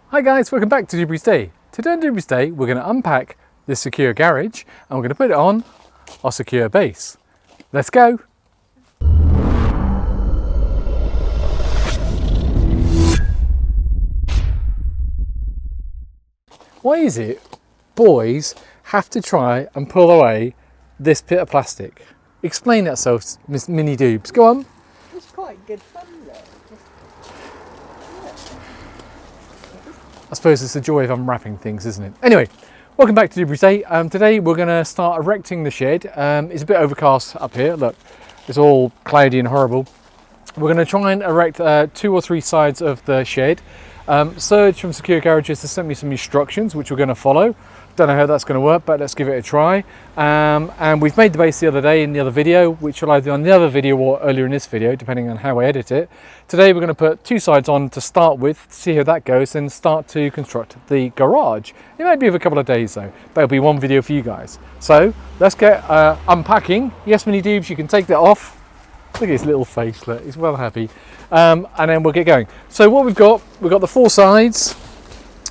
Hi guys, welcome back to Doobrey's Day. Today on Doobrey's Day we're going to unpack this secure garage and we're going to put it on our secure base. Let's go! Why is it boys have to try and pull away this bit of plastic? Explain that yourself, Miss Mini Doobs. Go on. It's quite good fun though. I suppose it's the joy of unwrapping things, isn't it? Anyway, welcome back to Doobrey's Day. Today we're going to start erecting the shed. It's a bit overcast up here. Look, it's all cloudy and horrible. We're going to try and erect 2 or 3 sides of the shed. Serge from Secure Garages has sent me some instructions which we're going to follow. Don't know how that's going to work, but let's give it a try. And we've made the base the other day in the other video, which will either be on the other video or earlier in this video, depending on how I edit it. Today we're going to put 2 sides on to start with, see how that goes, and start to construct the garage. It might be over a couple of days though, but it'll be one video for you guys. So let's get unpacking. Yes, Mini Doobs, you can take that off. Look at his little face, look, he's well happy. And then we'll get going. So what we've got the 4 sides.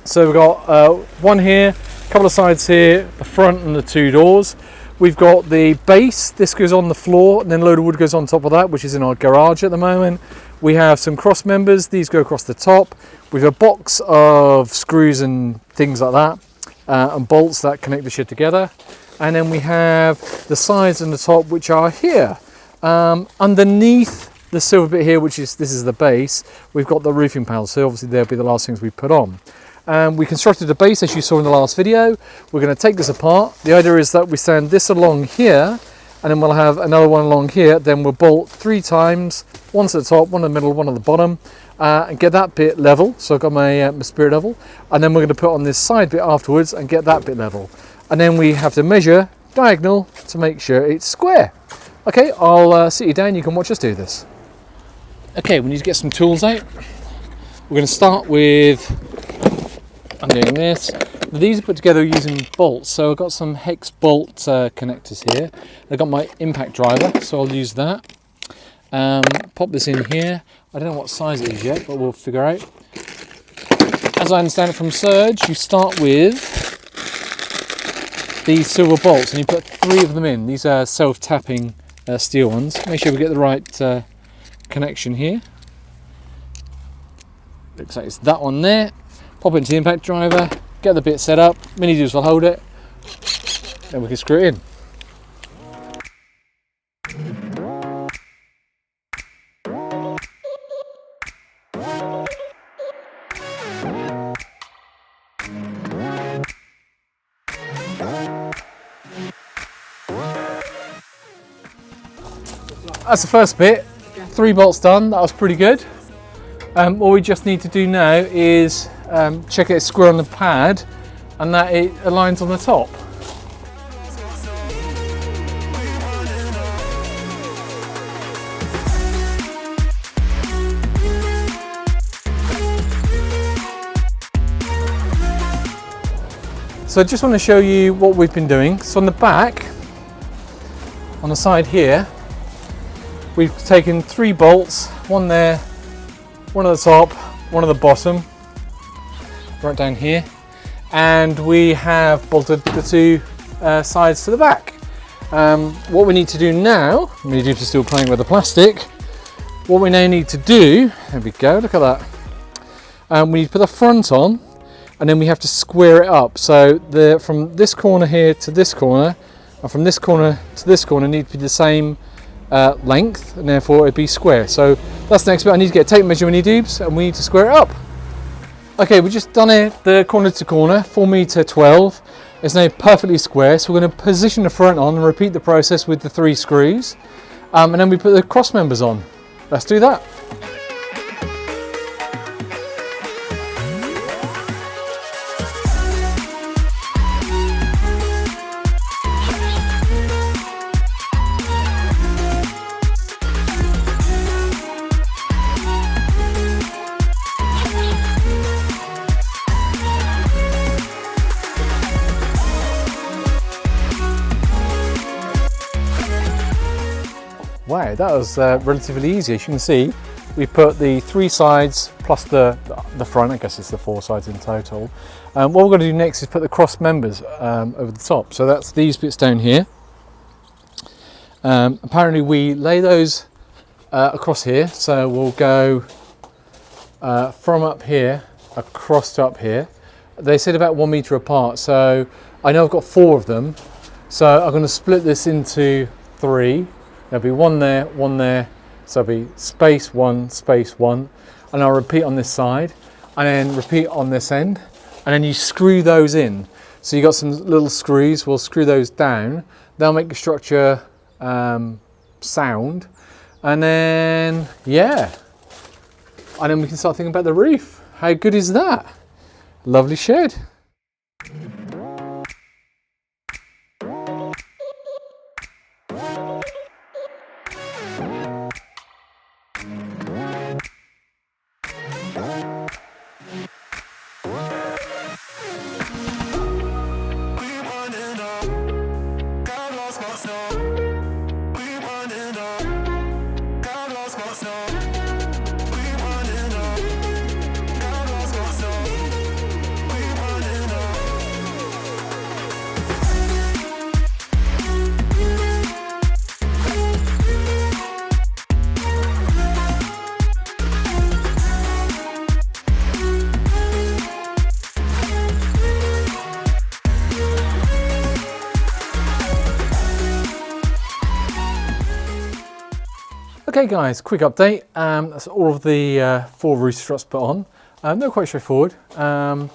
So we've got one here, a couple of sides here, the front and the 2 doors. We've got the base, this goes on the floor, and then a load of wood goes on top of that, which is in our garage at the moment. We have some cross members, these go across the top. We've a box of screws and things like that, and bolts that connect the shed together. And then we have the sides and the top, which are here. Underneath the silver bit here, this is the base, we've got the roofing panels, so obviously they'll be the last things we put on. We constructed a base as you saw in the last video. We're going to take this apart. The idea is that we stand this along here, and then we'll have another one along here. Then we'll bolt 3 times, once at the top, one in the middle, one at the bottom, and get that bit level. So I've got my spirit level, and then we're going to put on this side bit afterwards and get that bit level. And then we have to measure diagonal to make sure it's square. Okay, I'll sit you down, you can watch us do this. Okay, we need to get some tools out. We're going to start with undoing this. These are put together using bolts, so I've got some hex bolt connectors here. I've got my impact driver, so I'll use that. Pop this in here. I don't know what size it is yet, but we'll figure out. As I understand it from Serge, you start with these silver bolts and you put 3 of them in. These are self-tapping steel ones. Make sure we get the right connection here. Looks like it's that one there. Pop it into the impact driver, get the bit set up. Mini Doobs will hold it, then we can screw it in. That's the first bit. 3 bolts done, that was pretty good. All we just need to do now is check it's square on the pad and that it aligns on the top. So I just want to show you what we've been doing. So on the back, on the side here, we've taken 3 bolts, one there, one at the top, one at the bottom, right down here, and we have bolted the 2 sides to the back. What we need to do now, Mini Doobs is still playing with the plastic, what we now need to do, there we go, look at that, we need to put the front on, and then we have to square it up. So from this corner here to this corner, and from this corner to this corner need to be the same length, and therefore it'd be square. So that's the next bit. I need to get a tape measure, Mini Doobs, and we need to square it up. Okay, we've just done it the corner to corner, 4m12. It's now perfectly square, so we're going to position the front on and repeat the process with the 3 screws, and then we put the cross members on. Let's do that. Wow, that was relatively easy. As you can see, we put the 3 sides plus the front. I guess it's the 4 sides in total. What we're going to do next is put the cross members over the top. So that's these bits down here. Apparently we lay those across here. So we'll go from up here across to up here. They said about 1 meter apart. So I know I've got 4 of them. So I'm going to split this into 3. There'll be 1 there, so it'll be space 1, and I'll repeat on this side, and then repeat on this end, and then you screw those in. So you got some little screws, we'll screw those down. They'll make the structure sound, and then, yeah. And then we can start thinking about the roof. How good is that? Lovely shed. Okay guys, quick update. That's all of the 4 roof struts put on. They're quite straightforward. I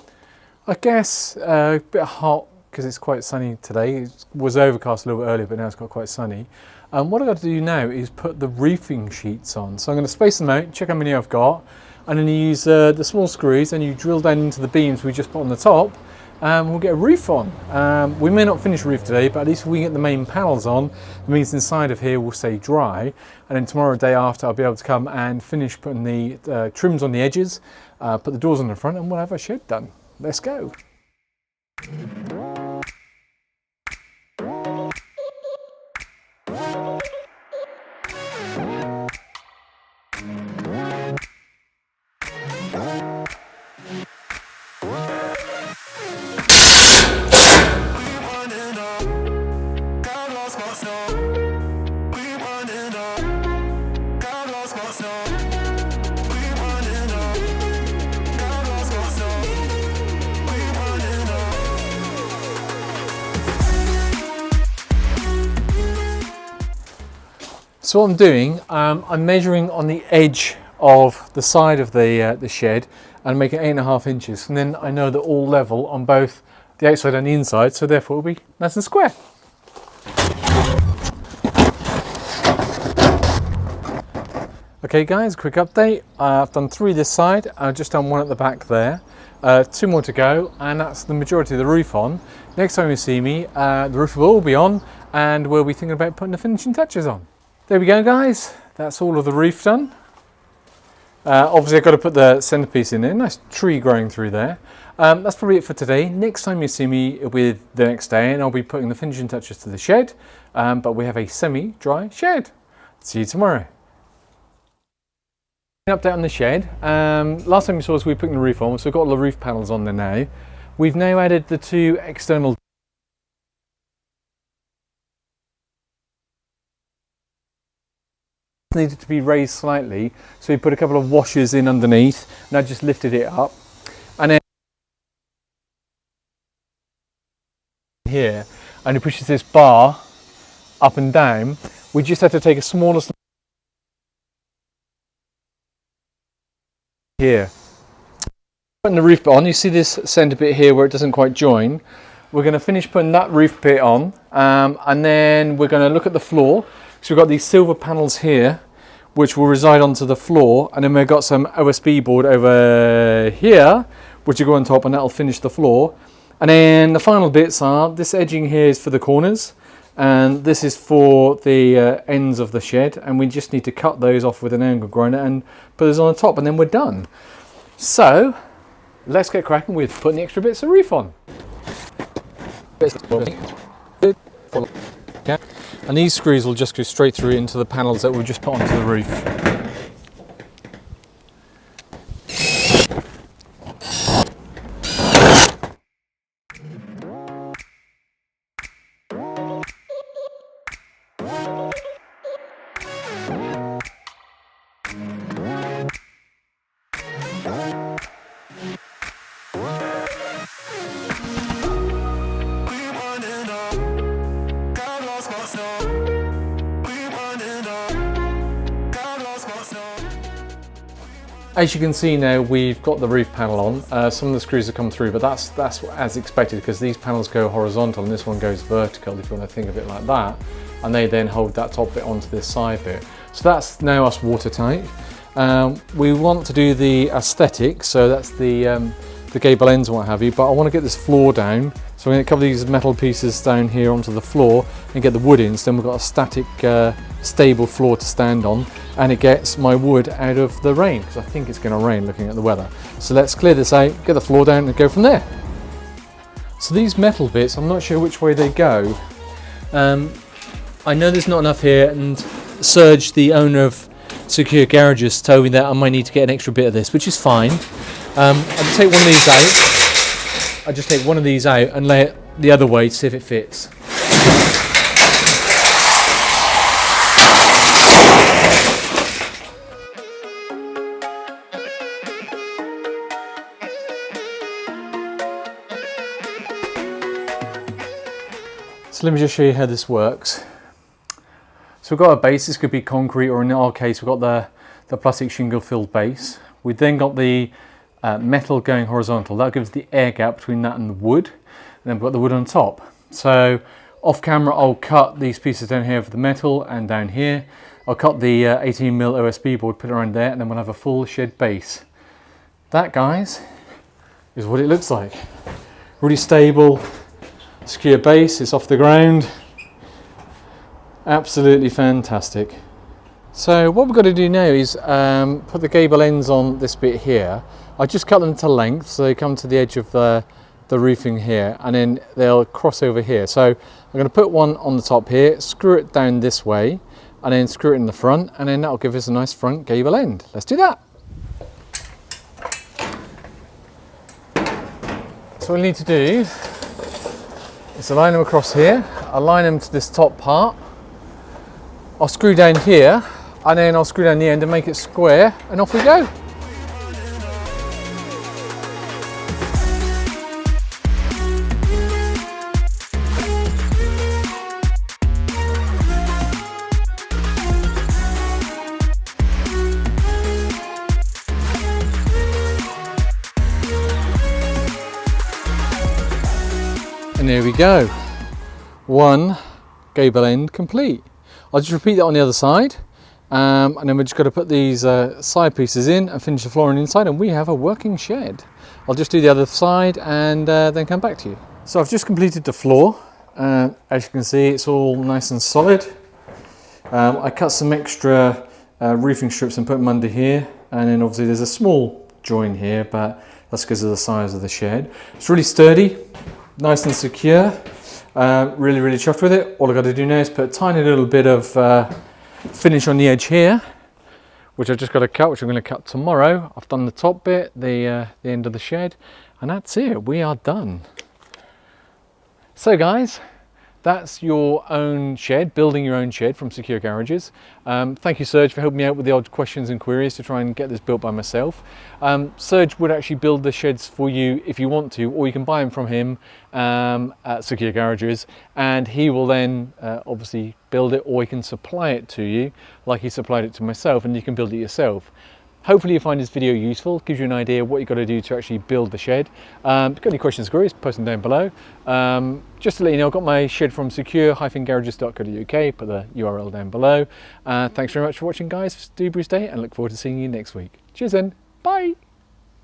guess a bit hot because it's quite sunny today. It was overcast a little bit earlier, but now it's got quite sunny. What I've got to do now is put the roofing sheets on. So I'm going to space them out, check how many I've got, and then you use the small screws and you drill down into the beams we just put on the top. We'll get a roof on. We may not finish the roof today, but at least if we get the main panels on, it means inside of here will stay dry. And then tomorrow, day after, I'll be able to come and finish putting the trims on the edges, put the doors on the front, and we'll have our shed done. Let's go. So what I'm doing, I'm measuring on the edge of the side of the shed and making 8.5 inches, and then I know they're all level on both the outside and the inside, so therefore it'll be nice and square. Okay guys, quick update. I've done 3 this side, I've just done 1 at the back there. 2 more to go, and that's the majority of the roof on. Next time you see me, the roof will all be on, and we'll be thinking about putting the finishing touches on. There we go guys, that's all of the roof done. Obviously I've got to put the centerpiece in there, nice tree growing through there. That's probably it for today. Next time you see me it'll be the next day and I'll be putting the finishing touches to the shed, but we have a semi-dry shed. See you tomorrow. An update on the shed. Last time you saw us we were putting the roof on, so we've got all the roof panels on there now. We've now added the 2 external needed to be raised slightly, so we put a couple of washers in underneath and I just lifted it up, and then here, and it pushes this bar up and down. We just had to take a smaller here. Putting the roof bit on, you see this centre bit here where it doesn't quite join. We're going to finish putting that roof bit on, and then we're going to look at the floor. So we've got these silver panels here which will reside onto the floor, and then we've got some OSB board over here which will go on top, and that'll finish the floor. And then the final bits are, this edging here is for the corners, and this is for the ends of the shed, and we just need to cut those off with an angle grinder and put those on the top, and then we're done. So let's get cracking with putting the extra bits of roof on. And these screws will just go straight through into the panels that we'll just put onto the roof. As you can see now, we've got the roof panel on. Some of the screws have come through, but that's as expected because these panels go horizontal and this one goes vertical, if you want to think of it like that. And they then hold that top bit onto this side bit. So that's now us watertight. We want to do the aesthetic, so that's the gable ends and what have you, but I want to get this floor down. So I'm going to couple these metal pieces down here onto the floor and get the wood in, so then we've got a static, stable floor to stand on, and it gets my wood out of the rain, because I think it's going to rain looking at the weather. So let's clear this out, get the floor down and go from there. So these metal bits, I'm not sure which way they go. I know there's not enough here, and Serge, the owner of Secure Garages, told me that I might need to get an extra bit of this, which is fine. I'll just take one of these out. I just take one of these out and lay it the other way to see if it fits. So let me just show you how this works. So we've got a base. This could be concrete, or in our case we've got the plastic shingle filled base. We've then got the metal going horizontal. That gives the air gap between that and the wood, and then we've got the wood on top. So off camera I'll cut these pieces down here for the metal, and down here I'll cut the 18mm OSB board, put it around there, and then we'll have a full shed base. That, guys, is what it looks like. Really stable, secure base. It's off the ground. Absolutely fantastic. So what we've got to do now is put the gable ends on this bit here. I just cut them to length, so they come to the edge of the roofing here, and then they'll cross over here. So I'm going to put one on the top here, screw it down this way, and then screw it in the front, and then that'll give us a nice front gable end. Let's do that. So what we need to do is align them across here, align them to this top part. I'll screw down here, and then I'll screw down the end and make it square, and off we go. And there we go. One gable end complete. I'll just repeat that on the other side, and then we're just going to put these side pieces in and finish the flooring inside, and we have a working shed. I'll just do the other side and then come back to you. So I've just completed the floor. As you can see, it's all nice and solid. I cut some extra roofing strips and put them under here, and then obviously there's a small join here, but that's because of the size of the shed. It's really sturdy, nice and secure. Really chuffed with it. All I've got to do now is put a tiny little bit of finish on the edge here, which I've just got to cut, which I'm going to cut tomorrow. I've done the top bit, the end of the shed, and that's it. We are done. So guys, that's your own shed, building your own shed from Secure Garages. Thank you, Serge, for helping me out with the odd questions and queries to try and get this built by myself. Serge would actually build the sheds for you if you want to, or you can buy them from him at Secure Garages, and he will then obviously build it, or he can supply it to you like he supplied it to myself, and you can build it yourself. Hopefully you find this video useful, gives you an idea of what you've got to do to actually build the shed. If you've got any questions or queries, post them down below. Just to let you know, I've got my shed from secure-garages.co.uk, put the URL down below. Thanks very much for watching, guys. It's Doobrey's Day, and look forward to seeing you next week. Cheers then, bye!